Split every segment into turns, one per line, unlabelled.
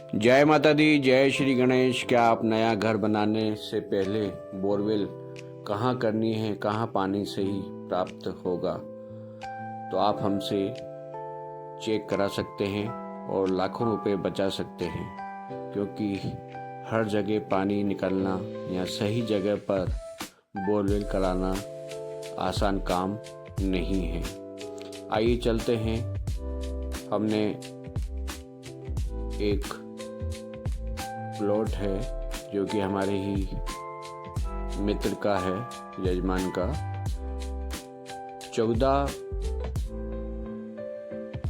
जय माता दी, जय श्री गणेश। क्या आप नया घर बनाने से पहले बोरवेल कहाँ करनी है, कहाँ पानी सही प्राप्त होगा, तो आप हमसे चेक करा सकते हैं और लाखों रुपए बचा सकते हैं, क्योंकि हर जगह पानी निकलना या सही जगह पर बोरवेल कराना आसान काम नहीं है। आइए चलते हैं। हमने एक प्लॉट है जो कि हमारे ही मित्र का है, यजमान का। 14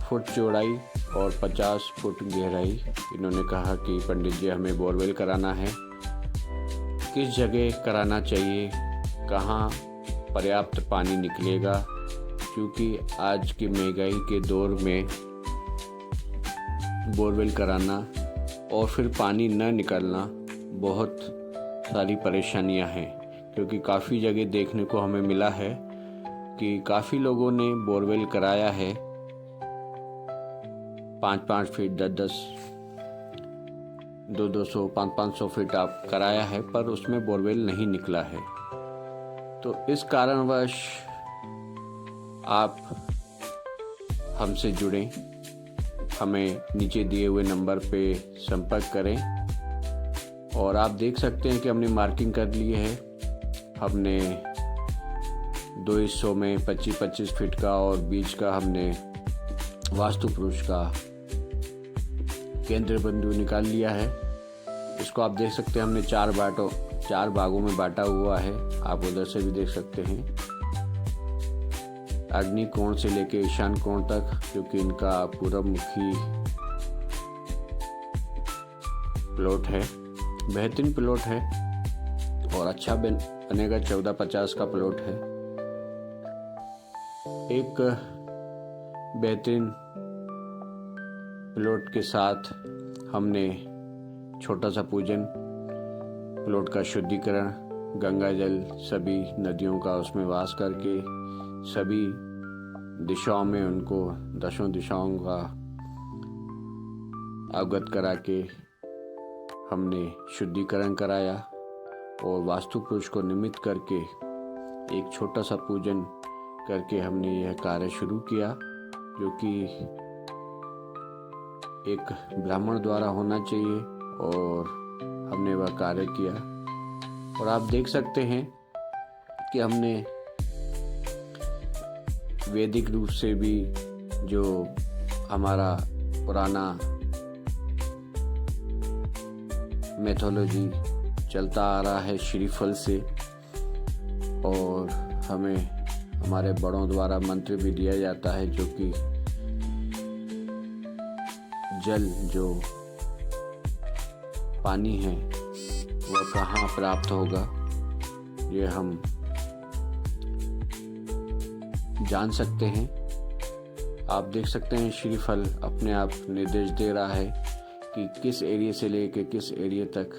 फुट चौड़ाई और 50 फुट गहराई। इन्होंने कहा कि पंडित जी हमें बोरवेल कराना है, किस जगह कराना चाहिए, कहाँ पर्याप्त पानी निकलेगा, क्योंकि आज की महंगाई के दौर में बोरवेल कराना और फिर पानी न निकलना बहुत सारी परेशानियां हैं। क्योंकि काफ़ी जगह देखने को हमें मिला है कि काफ़ी लोगों ने बोरवेल कराया है, 5-5 फीट, 10-10, 200-200, 500-500 फीट आप कराया है, पर उसमें बोरवेल नहीं निकला है। तो इस कारणवश आप हमसे जुड़ें, हमें नीचे दिए हुए नंबर पे संपर्क करें। और आप देख सकते हैं कि हमने मार्किंग कर ली है। हमने 2 हिस्सों में 25-25 फीट का और बीच का हमने वास्तु पुरुष का केंद्र बिंदु निकाल लिया है। इसको आप देख सकते हैं, हमने 4 भागों में बांटा हुआ है। आप उधर से भी देख सकते हैं, अग्नि कोण से लेके ईशान कोण तक, क्योंकि इनका पूर्व मुखी प्लॉट है। बेहतरीन प्लॉट है और अच्छा बनेगा। 14-50 का प्लॉट है। एक बेहतरीन प्लॉट के साथ हमने छोटा सा पूजन, प्लॉट का शुद्धिकरण, गंगा जल, सभी नदियों का उसमें वास करके सभी दिशाओं में उनको 10 दिशाओं का अवगत करा के हमने शुद्धिकरण कराया और वास्तु पुरुष को निमित्त करके एक छोटा सा पूजन करके हमने यह कार्य शुरू किया, जो कि एक ब्राह्मण द्वारा होना चाहिए, और हमने वह कार्य किया। और आप देख सकते हैं कि हमने वैदिक रूप से भी जो हमारा पुराना मेथोलॉजी चलता आ रहा है श्रीफल से, और हमें हमारे बड़ों द्वारा मंत्र भी दिया जाता है, जो कि जल, जो पानी है, वह कहाँ प्राप्त होगा, ये हम जान सकते हैं। आप देख सकते हैं श्रीफल अपने आप निर्देश दे रहा है कि किस एरिया से लेकर किस एरिया तक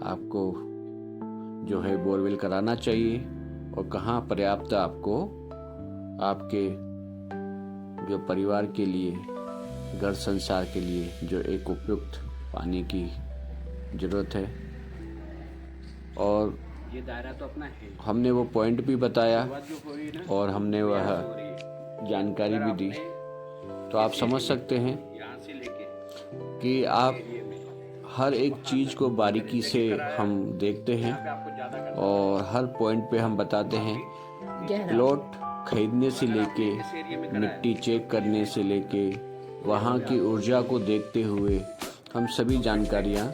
आपको जो है बोरवेल कराना चाहिए, और कहाँ पर्याप्त आपको आपके जो परिवार के लिए, घर संसार के लिए जो एक उपयुक्त पानी की जरूरत है। और
ये दायरा तो अपना है।
हमने वो पॉइंट भी बताया और हमने वह जानकारी भी दी। तो आप समझ सकते हैं कि आप हर एक चीज़ को बारीकी से हम देखते हैं और हर पॉइंट पे हम बताते हैं। प्लॉट खरीदने से लेके, मिट्टी चेक करने से लेके, वहाँ की ऊर्जा को देखते हुए हम सभी जानकारियाँ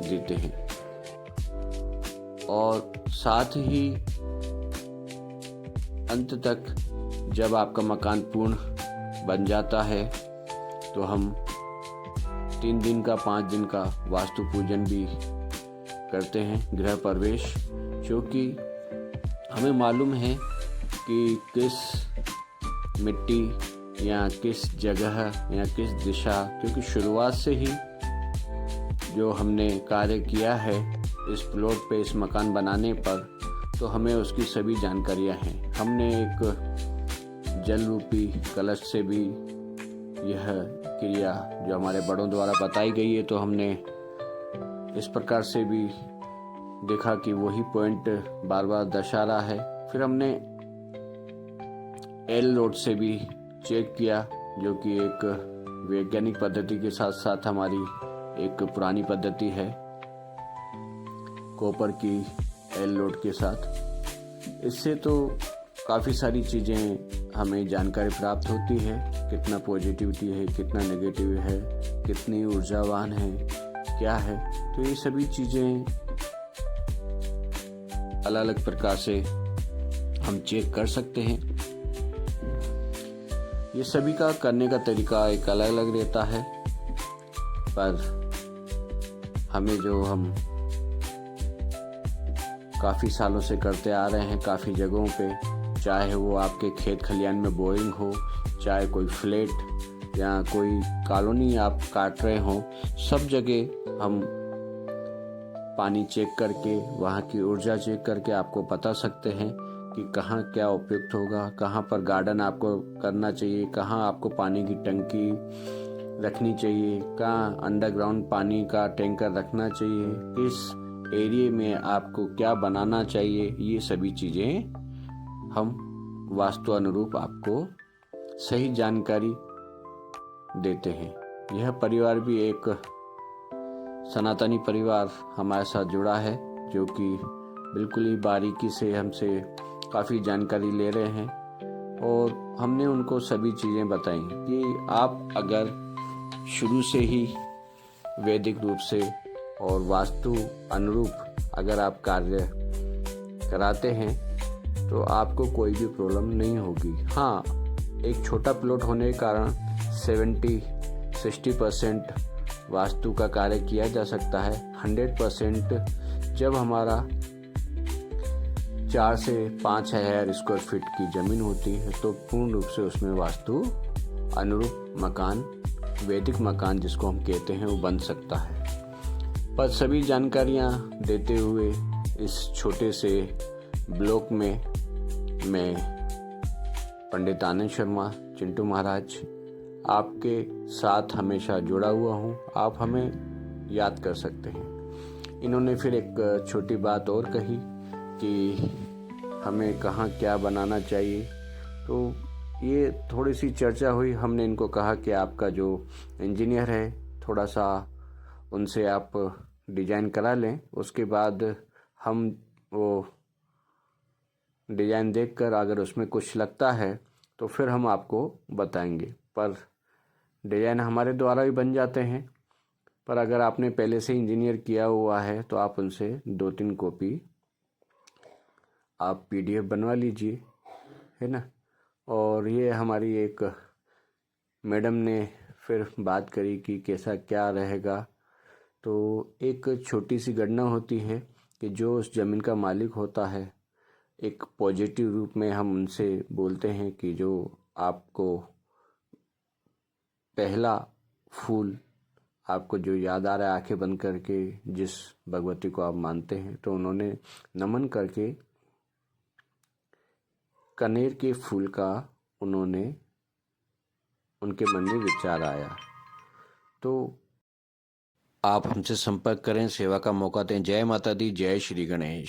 देते हैं। और साथ ही अंत तक जब आपका मकान पूर्ण बन जाता है तो हम 3 दिन का, 5 दिन का वास्तु पूजन भी करते हैं, गृह प्रवेश, क्योंकि हमें मालूम है कि किस मिट्टी या किस जगह या किस दिशा, क्योंकि शुरुआत से ही जो हमने कार्य किया है इस प्लॉट पे, इस मकान बनाने पर, तो हमें उसकी सभी जानकारियां हैं। हमने एक जल रूपी कलश से भी यह क्रिया जो हमारे बड़ों द्वारा बताई गई है, तो हमने इस प्रकार से भी देखा कि वही पॉइंट बार बार दर्शा रहा है। फिर हमने एल लोड से भी चेक किया, जो कि एक वैज्ञानिक पद्धति के साथ साथ हमारी एक पुरानी पद्धति है कॉपर की एल लोड के साथ। इससे तो काफ़ी सारी चीज़ें हमें जानकारी प्राप्त होती है, कितना पॉजिटिविटी है, कितना नेगेटिव है, कितनी ऊर्जावान है, क्या है। तो ये सभी चीज़ें अलग अलग प्रकार से हम चेक कर सकते हैं। ये सभी का करने का तरीका एक अलग अलग रहता है, पर हमें जो हम काफ़ी सालों से करते आ रहे हैं काफ़ी जगहों पे, चाहे वो आपके खेत खलियान में बोरिंग हो, चाहे कोई फ्लैट या कोई कॉलोनी आप काट रहे हो, सब जगह हम पानी चेक करके, वहाँ की ऊर्जा चेक करके आपको बता सकते हैं कि कहाँ क्या उपयुक्त होगा, कहाँ पर गार्डन आपको करना चाहिए, कहाँ आपको पानी की टंकी रखनी चाहिए, कहाँ अंडरग्राउंड पानी का टैंकर रखना चाहिए, किस एरिया में आपको क्या बनाना चाहिए। ये सभी चीज़ें हम वास्तु अनुरूप आपको सही जानकारी देते हैं। यह परिवार भी एक सनातनी परिवार हमारे साथ जुड़ा है, जो कि बिल्कुल ही बारीकी से हमसे काफ़ी जानकारी ले रहे हैं, और हमने उनको सभी चीज़ें बताई कि आप अगर शुरू से ही वैदिक रूप से और वास्तु अनुरूप अगर आप कार्य कराते हैं तो आपको कोई भी प्रॉब्लम नहीं होगी। हाँ, एक छोटा प्लॉट होने के कारण 70-60% वास्तु का कार्य किया जा सकता है। 100% जब हमारा 4 से 5,000 स्क्वायर फीट की ज़मीन होती है तो पूर्ण रूप से उसमें वास्तु अनुरूप मकान, वैदिक मकान जिसको हम कहते हैं, वो बन सकता है। पर सभी जानकारियाँ देते हुए इस छोटे से ब्लॉक में मैं पंडित आनंद शर्मा चिंटू महाराज आपके साथ हमेशा जुड़ा हुआ हूँ। आप हमें याद कर सकते हैं। इन्होंने फिर एक छोटी बात और कही कि हमें कहाँ क्या बनाना चाहिए, तो ये थोड़ी सी चर्चा हुई। हमने इनको कहा कि आपका जो इंजीनियर है, थोड़ा सा उनसे आप डिज़ाइन करा लें, उसके बाद हम वो डिज़ाइन देखकर अगर उसमें कुछ लगता है तो फिर हम आपको बताएंगे। पर डिज़ाइन हमारे द्वारा भी बन जाते हैं, पर अगर आपने पहले से इंजीनियर किया हुआ है तो आप उनसे 2-3 कॉपी आप PDF बनवा लीजिए, है ना। और ये हमारी एक मैडम ने फिर बात करी कि कैसा क्या रहेगा। तो एक छोटी सी गणना होती है कि जो उस ज़मीन का मालिक होता है, एक पॉजिटिव रूप में हम उनसे बोलते हैं कि जो आपको पहला फूल आपको जो याद आ रहा है आंखें बंद करके, जिस भगवती को आप मानते हैं, तो उन्होंने नमन करके कनेर के फूल का उन्होंने उनके मन में विचार आया। तो आप हमसे संपर्क करें, सेवा का मौका दें। जय माता दी, जय श्री गणेश।